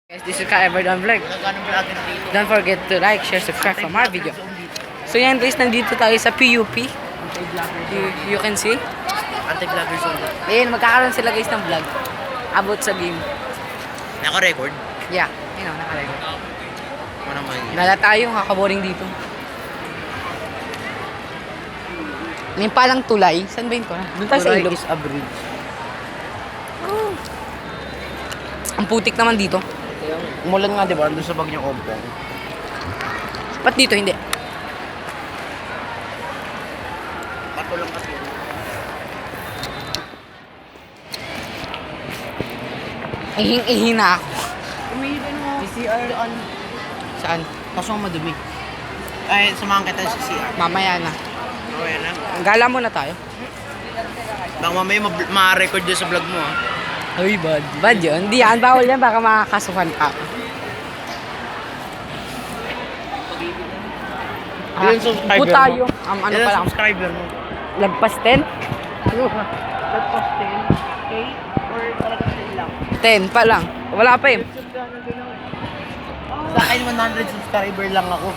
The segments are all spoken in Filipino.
Guys, this is Ka Everdan Vlog. Don't forget to like, share, subscribe for more video. So yan guys, nandito tayo sa PUP. You can see. Anti-vlogger zone. Ayun, magkakaroon sila guys ng vlog about sa game. Naka-record? Yeah, yun o, nakarecord. Ano naman yun? Lala tayo, kakaboring dito. Yung palang tulay. Saan ba yun ko na? Doon tayo sa ilog. is a bridge. Ang putik naman dito. Umulan nga diba? Doon sa Bagyong Ompong. Ba't dito hindi? Bato lang kasi yun. Ihing-ihi na ako. Umihidan mo. May CR on. Saan? Kaso madumi. Ay, samahan kita sa CR. Mamaya na. Okay na. Gala muna tayo. Baka mamaya ma-record dyan sa vlog mo ah. Uy, bad. Bad yun. Hindi yan. Bawal yan. Baka makakasuhan ka. Ilan subscriber Puta mo? yung, ano Ilan pa lang. subscriber mo? Lagpas 10? Tapos 10K? Or talaga 10 lang? 10 pa lang. Wala pa eh. Sa akin 100 subscriber lang ako.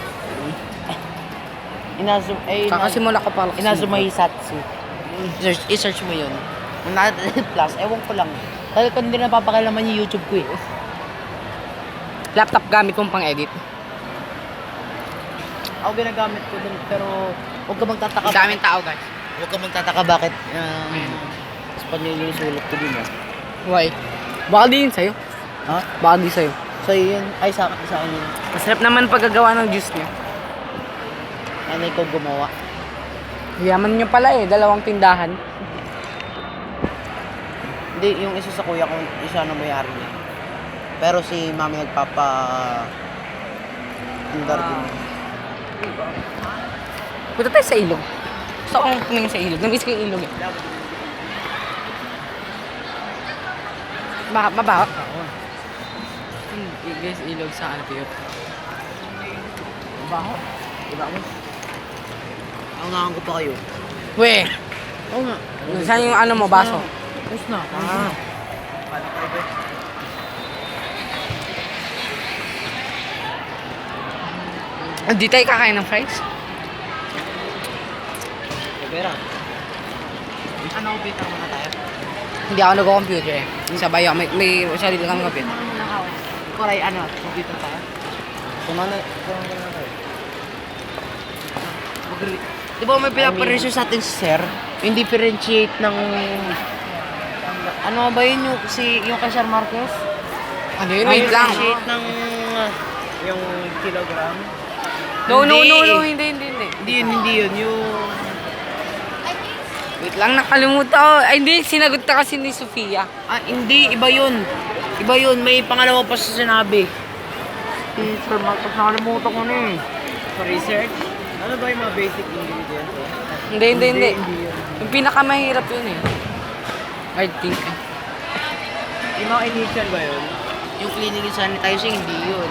Kakasimula ko pa lang. Inazumay Satsu. I-search mo yun. 100 plus, ewan ko lang. Dahil ko hindi napapakalaman yung YouTube ko eh. Laptop gamit kong pang edit. Ako ginagamit ko din, pero huwag ka magtataka. Daming tao guys. Huwag ka magtataka bakit Espanyol yung sulat ko din ah. Why? Baka di yun sa'yo. Ha? Baka di sa'yo. So yun, ay sa akin yun. Masarap naman paggagawa ng juice niya. Nanay ko gumawa. Yaman nyo pala eh. 2 tindahan. Hindi, yung isa sa kuya ko, isa na may-ari niya. Pero si mami nagpapa... Indar din. Punta tayo sa ilog. Gusto kong tumingin sa ilog. Nabis ko yung ilog eh. Mabaho? Guys, ilog sa Antioch. Baho? Diba mo? Ang nangang ko pa kayo. Weh! Oo nga. Saan yung ano mo, baso? Tapos na. Ah. Paano kayo ba? Hindi tayo kakain ng fries? Pera. Ano, bita muna tayo? Hindi ako nag-computer eh. Sabay ako. May sarili kami computer. Koray, ano? Bita tayo? Kumana tayo. Di ba may pinaparesyo sa atin si Sir? Yung differentiate ng... Ano ba yun yung kay Sir Marquez? Ano yun? Wait lang. Differentiate ng... yung kilogram? No, Hindi. Hindi yun. Yung... Wait lang, nakalimutan ko. Ay, hindi. Sinagot na kasi ni Sofia. Ah, hindi. Iba yun. May pangalawa pa sa sinabi. Sir Marquez, nakalimutan ko na eh. For research? Ano ba yung mga basic ingredients? Hindi. Hindi yun. Yung pinakamahirap yun eh. I think. Yung mga initial ba yun? Yung cleaning and sanitizing, hindi yun.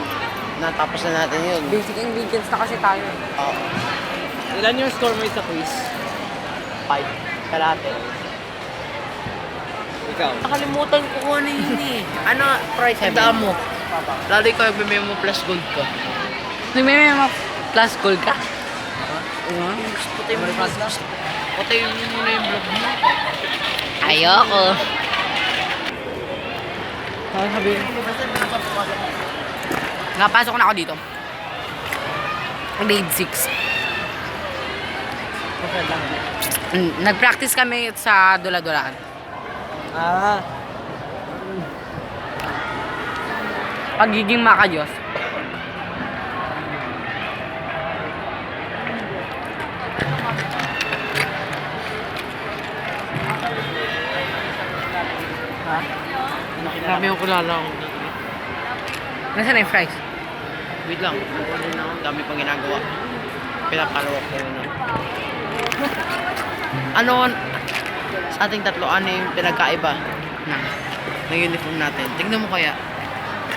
Natapos na natin yun. Basic ingredients na kasi tayo. Ilan yung score mo sa quiz? 5. Kalate. Ikaw? Nakalimutan ko kung ano yun eh. Ano, price? Tandaan mo. Lalo ikaw yung may mo plus gold ka. May mga plus gold ka? Putay mo yung vlog. Putay mo muna yung vlog mo. Ayoko. Ano sabihin? Napasok na ako dito. Grade 6. Nag-practice kami sa Dula-Dulaan. Ah. Pagiging makajos. Marami yung kulala ako. Nasaan na yung fries? Wait lang. Dami pang ginagawa. Pinapalawak ko yun. Ano, sa ating tatlo, ano yung pinagkaiba ng uniform natin? Tingnan mo kaya.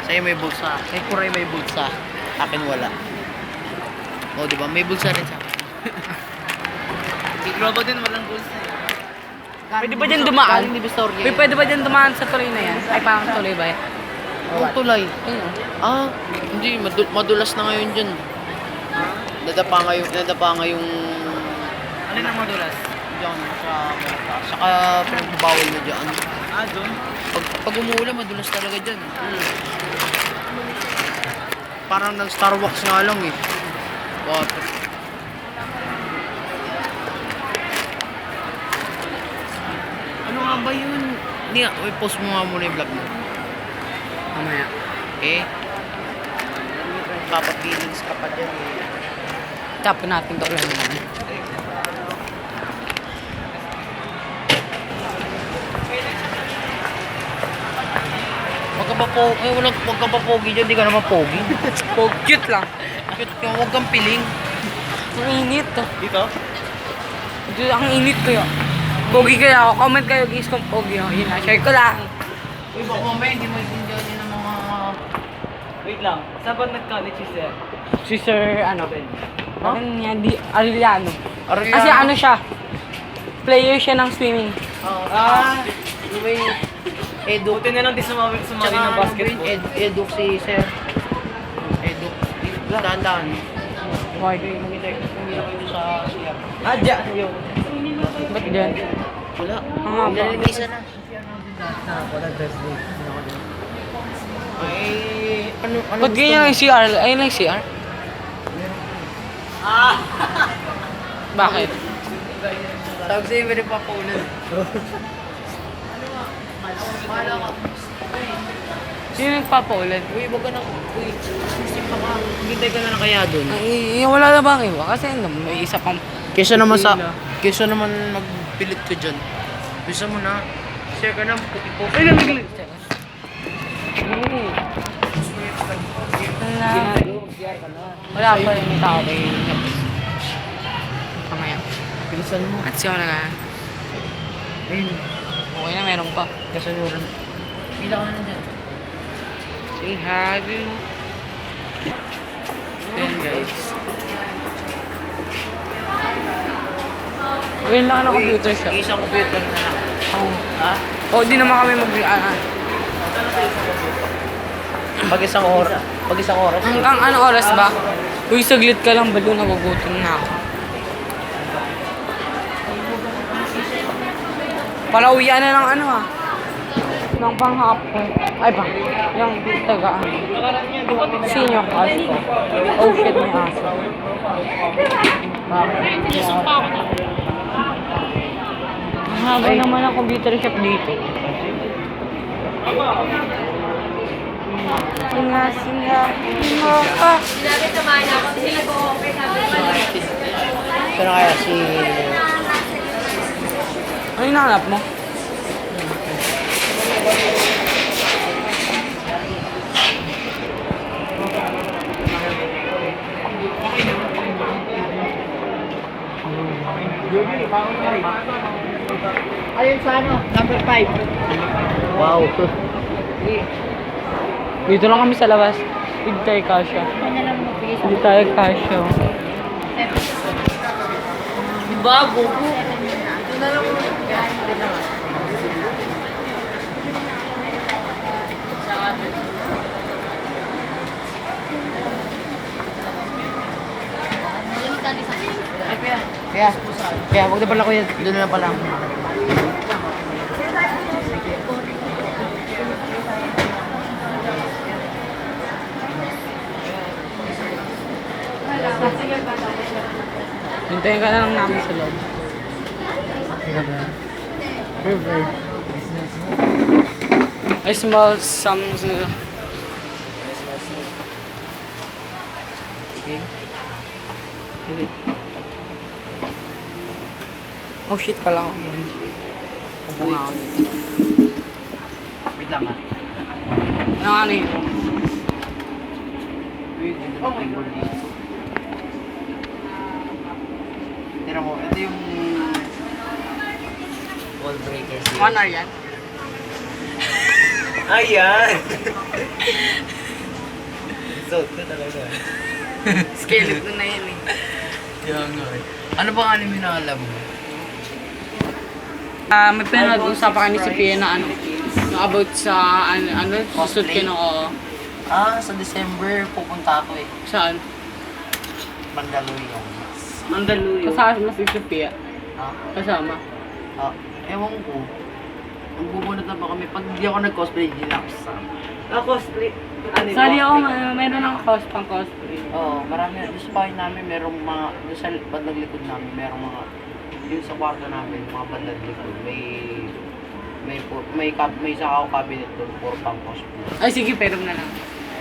Sa'yo may bulsa. Kay Kuray may bulsa. Sa akin wala. O, diba? May bulsa rin sa akin. Kay Globo din walang bulsa. Pwede ba dyan dumaan? Galing ni Vistoria. Pwede ba dyan dumaan sa tuloy na yan? Ay, parang tuloy ba yan? Yung tulay. Ayun. Ah, hindi. Madulas na ngayon dyan. Nadapa nga yung... Alin ang madulas? Diyan, sa Malakas. Saka pinagbabawal na dyan. Ah, doon? Pag umuulan, madulas talaga dyan. Parang nag-Starbucks nga lang eh. Water. Ano nga ba yun? Hindi nga, post mo nga muna yung vlog mo. Mamaya. Okay? Papapilings ka pa dyan eh. Tapon natin to ulan naman. Wag ka pa pogi dyan, di ka naman pogi. Cute lang. Cute ka, wag kang piling. Ang init. Dito? Ang init kaya. Pogi kaya ako. Comment kayo guys kung pogi ako. Yun na, share ko lang. Uy, baka mamaya hindi mo itindihan din ng mga... Wait lang. Saan ba nag-college si Sir? Si Sir, ano? Huh? Ano niya? Arellano. Arellano? Kasi ano siya? Player siya ng swimming. Yung may... Eduk. Buti na lang di sumali ng basketball. Eduk si Sir. Eduk. Dahan-dahan. Why? Mag-intay kayo sa siya. Ah, dyan. Yung. Ba't dyan? Wala. Ang haba. Nalilisa na. Wala Thursday. Ay, ano Ba't ganyan yung CR? Ayun lang yung CR? Bakit? Tawag sa'yo, pwede pa paulan. Sino nagpapaulan? Uy, wag ka na. Uy, isip ka ka. Hintay ka na lang kaya dun. Ay, wala na bang iba? Kasi ano, may isa pang... Kesa naman Pila. kesa naman magpilit ka dyan. Bisa mo na. Share ka na, puti-puti. Ay, lamig. Wala pa rin tao kayo. Mamaya. Bilisan mo. At siya na nga. Ayun. Okay na, meron pa. Kasaluran. Pila ka na dyan. Say hi. Ayan guys. Ngayon lang ng computer shop. Isang computer na lang. Oh. Ha? Oh, di naman kami Pag isang oras. Hanggang ano oras ba? Uy, saglit ka lang, balo, nagugutom na ako. Para uwian na ng ano ah. Ng panghapon. Ay bang, yung tagaan. Senior class ko. Oh shit, may aso. Ang haba naman ang computer shop dito. Singa, ka. Saan na kaya si... Ano yung nahanap mo? Ayun sa ano? Number 5. Wow. Dito lang kami sa labas. Hindi tayo kasya. Hindi tayo kasya. Bago. Ito na lang. Kaya, wag na pala kuya. Doon na pala. Hintayin ka na lang namin sa loob. I smell some... Oh shit pala ako. Upo nga ako dito. Wait lang ah. Ano yun? Oh my God. Tira mo, ito yung wall breaker series. 1 hour yan? Ayan! So, ito talaga. Skeleton na yan eh. Yan nga eh. Ano bang anime na alam mo? May pinag-usapan kami si Pia na ano. About sa, ano, susot Cosplay? ka na, oo. Sa December pupunta ako eh. Saan? Mandaluyong. Mandaluyong. Kasama si Sophia. Ha? Kasama. Ewan ko. Magbubunot na ba kami? Pag hindi ako nag-cosplay, hindi na ako sasama. Cosplay. Ano yun? Sali ako, meron ng pang cosplay. Oo, marami. Doon sa bahay namin, merong mga, doon sa bandang likod namin, merong mga, yun sa kwarto namin, mga bandang likod, may isa ako cabinet doon, puro pang cosplay. Ay, sige, pero na lang.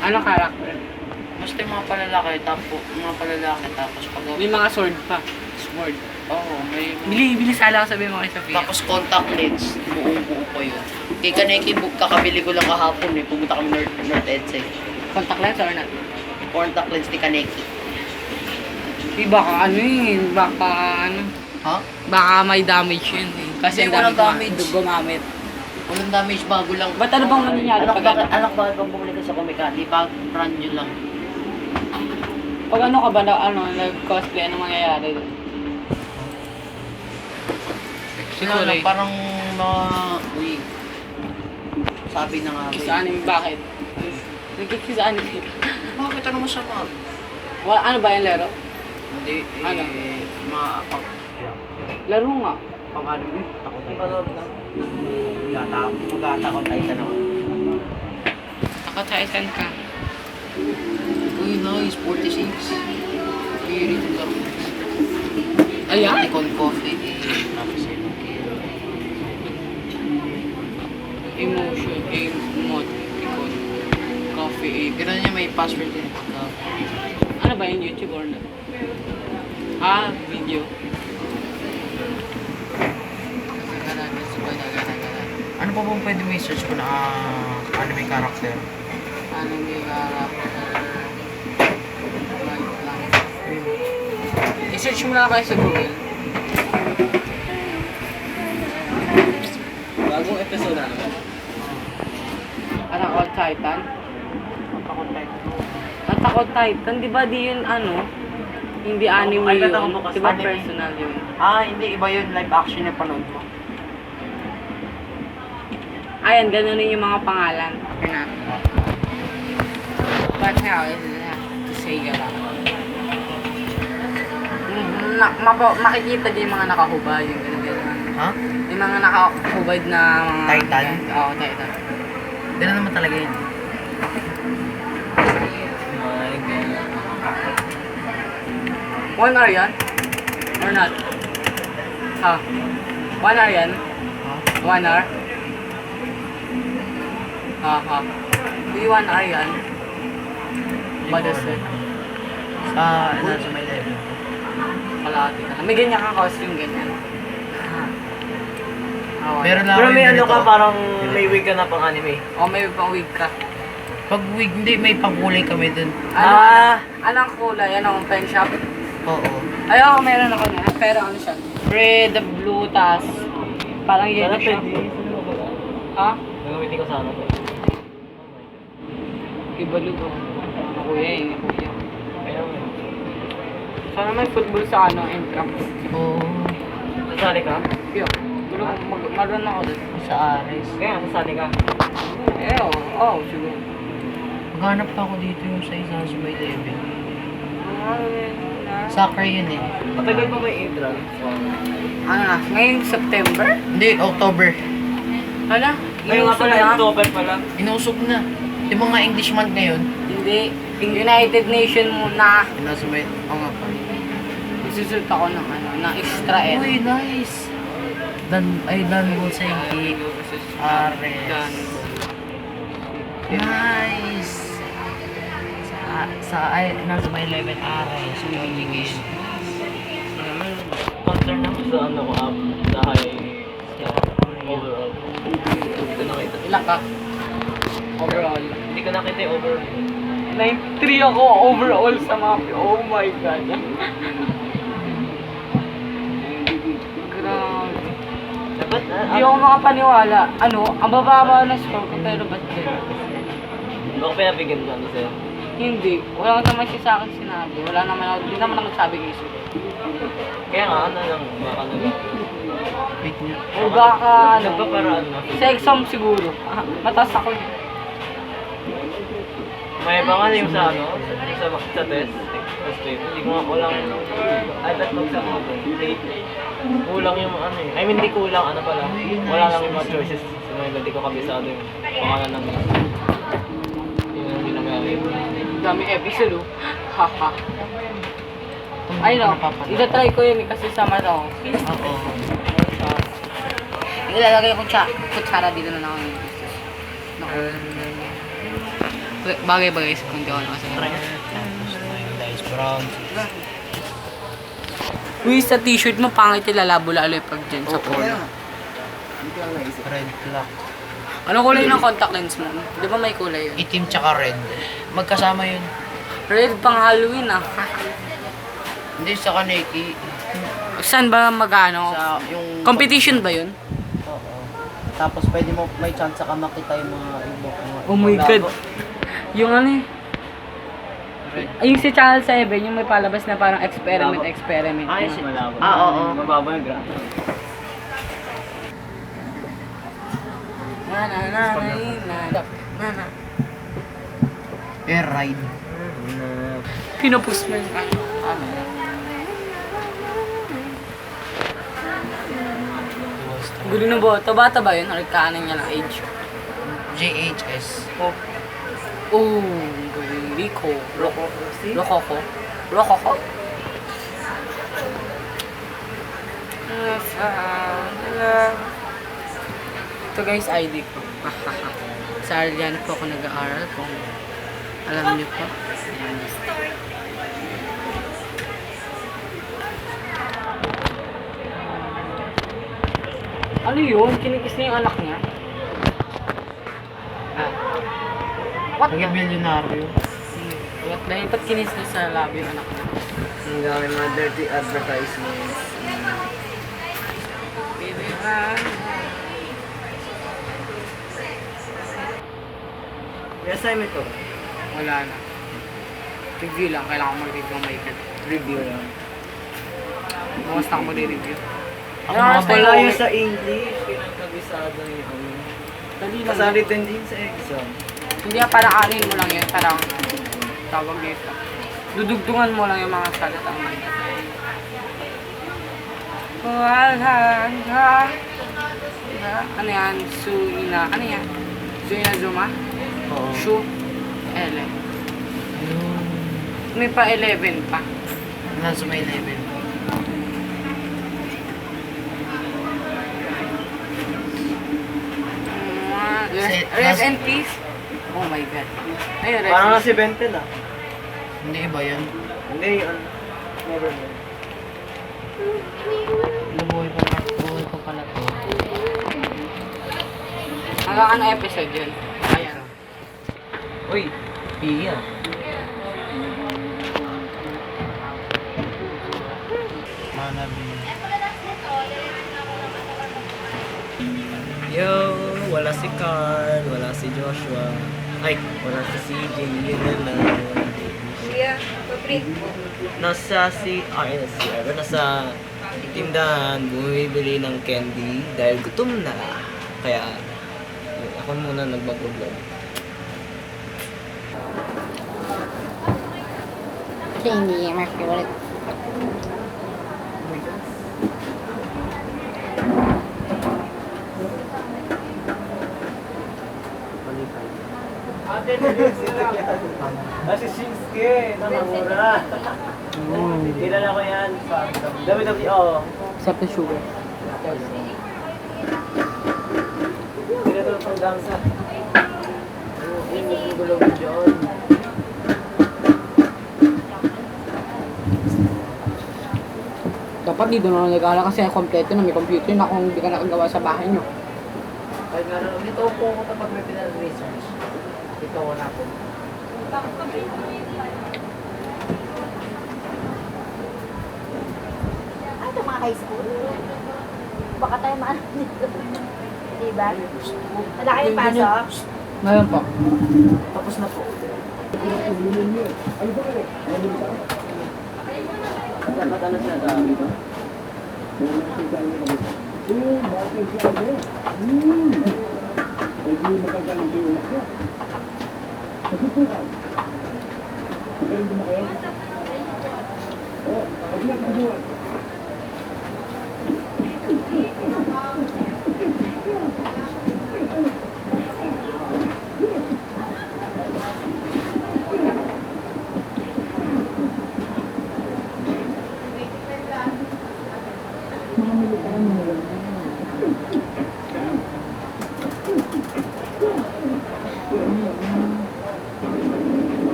Anong character? Basta yung mga palalaki, tapos pag, May mga sword pa. Sword. oo, may, Bili sala ako sabihin mo kay Sophia. tapos contact lens, buong-buo pa yun. Kay Kaneki, kakabili ko lang kahapon eh, pumunta kami North EDSA. Contact lens or not? Contact lens ni Kaneki. Di baka ano yun, baka ano. Ha? Baka may damage yun eh. Kasi Hindi, ang walang dami damage. gumamit. Walang damage, bago lang. Ba't ano bang nangyayari pag ano? Bakit bang bumili ka sa Comic-Con? Di ba, brand new lang. Pag ano ka ba na ano, nag-cosplay, ano mangyayari doon? Siguro lang, parang mga wig. Sabi na nga. Kiss anime, bakit? Nagkikiss anime. Bakit ano masama? Ano ba yung laro? Hindi, Ano? Laro nga. Pang-anime, takot tayo. Mag-atakot tayo na naman. Nakataisan ka. Uy, nice, 46. Very to lang. Ayan? Icon coffee, tapos yun. Emotion, emoticon, coffee, Ganun niya, may password din. ano ba yung YouTube or not? Video. Ano pa bang pwede may search ko na anime character? Anime character. Wait lang. I-search mo na kayo sa Google. Bagong episode na naman. Attack on Titan. Takot tayo. Attack on Titan, di ba di yun ano? Hindi anime Ay, yun. tataka mo kasi Di ba anime. personal yun? Hindi, iba yun. Live action na panood mo. Ayan, ganun rin yung mga pangalan. Ano? But how is it to say gala? Makikita din yung mga nakahubad, yung gano'n. Ha? Yung mga nakahubad na mga... Titan? Oo, Titan. Ganun naman talaga yun. My God. 1 hour yan? Or not? Ha? 1 hour yan? Ha? 1 hour? Ha. Di 1 hour yan? Badas eh. Sa may level. Kalahati ka. May ganyan kang costume, ganyan. Okay. Pero lang Pero may yung ano ganito. ka, parang may wig ka na pang anime. O may pang wig ka. Pag wig, hindi, may pangkulay kami dun. Anong kulay? Anong pen shop? Oo. Ay, ako meron ako na. Pero ano siya? Red, blue, tas parang yellow Sana siya. pwede. Ha? Gagamitin ko sana to. Iba lugo. Kuya eh, kuya. Kaya mo. Sana may football sa ano, N-Camp. Oo. Sasali ka? Yo, maroon ako doon. Sa Ares. Kaya sasali ka. Siguro. Maghanap pa ako dito yung sa isa sa may level. Soccer yun eh. Matagal pa may entrance. Ano na? Ngayong September? Hindi, October. Hala? Ngayon nga pala, na? October pala. Inusog na. Yung mga English month ngayon. Hindi. United Nation muna. Yung nasa may... Oo nga pa. Isusuot ako ng ano, ng extra N. Uy, nice. Dan mo sa hindi. Ares. Nice. Nasa may 11 Ares. English. Concern ako sa ano ko up. Dahil overall. Hindi ko nakita. Ilan ka? Overall. Hindi ko nakita yung overall. 93 ako overall sa map. Oh my God. Grabe. Dapat Hindi ako makapaniwala. Ano, ang bababa na score ko pero ba't ganun? Hindi ko pinabigyan ko ano sa'yo. Hindi. Wala naman siya sa akin sinabi. Wala naman ako, hindi naman ako sabi kay Sir. Kaya nga, ano lang, baka na lang. Wait nga. Uga ka, ano, Nagpaparaan na. sa exam siguro. Mataas ako. May ibang ano yung sa ano? Sa test. Test tape. Hindi ko nga kulang. Ay, ba't magsak mo to? Kulang yung ano eh. I mean, hindi kulang. Ano pala? Wala lang yung mga choices. Hindi ko kabisado yung pangalan ng yung hindi nangyari. Dami episode, oh. Haha. Ay, no. Itatry ko yun kasi sa mata ko. Oo. Ilalagay ko kutsara dito na lang. Bagay-bagay sa kundi ko na kasi. Tapos mayonnaise brown. Uy, sa t-shirt mo, pangit ilalabo-lalo pag dyan sa polo. Red clock. Anong kulay ng contact lens mo? Di ba may kulay yun? Itim tsaka red. Magkasama yun. Red pang Halloween, ah. Hindi sa Kaneki. Saan ba mag-ano? Sa yung... Competition ba yun? Oo. Tapos pwede mo, may chance ka makita yung mga ibok. Oh my God. Yung ano eh. Red. Ay, yung si Channel 7, yung may palabas na parang experiment. Ay, malabo. Oo. Mababa yung graphic. Na. Air ride. Pinupus mo yung ano. Gulo ng boto. Bata ba yun? Nagkaanan niya ng age. JHS. Oh, Rico. Rokoko. Rokoko? Ito guys, ID ko. Sa Arellano po ako nag-aaral kung alam niyo po. Ano yun? Kinikis niya yung anak niya? What Naging the? milyonaryo. What the? Ba't kinis niya sa labi yung anak niya? Ang dami mga dirty advertisements. Baby, May assignment ko. wala na. Review lang. Kailangan ko mag-review ng may Review lang. Bukas na ako mag-review. Ako Ano, mga stay Wala home. yung sa English. Pinagkabisado yung ano. Dali lang. Kasali din sa exam. Hindi ka parang anin mo lang yun. Parang tawag dito. Dudugtungan mo lang yung mga salita mo. Wala ka. Ano yan? Suina. Ano yan? Suina Zuma? Oo. Shu. Ele. May pa 11 pa. Nasa may level. Rest in peace. Oh my God. Ayun, rest Parang in nasi 20 na. Hindi iba yun. Hindi yun. Never mind. Buhay pa pala to. Hanggang ano episode yun? Ayan. Uy, Pia. Manabi. Yo, wala si Carl, wala si Joshua. Ay, wala si CJ, yun na lang. Nasa si nasa tindahan, bumibili ng candy dahil gutom na. Kaya, ako muna nagbablog. Hindi, my favorite. Si Shinsuke, namamura. Kilala ko yan sa WWO. Except the sugar. Kilala ko pang dansa. Yung nagugulong dyan. Dapat dito na nag-aaral kasi ang kompleto na may computer na kung hindi ka nakagawa sa bahay nyo. Kahit nga rin, dito po ako kapag may pinag-research. Dito ako na po. Ay, ito mga high school. Baka tayo maano dito. Diba? Wala kayong pasok? Ngayon po. Tapos na po. Dapat ano siya dami ba? So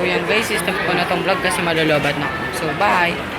yan guys, stop ko na tong vlog kasi malolobat na ako. So bye!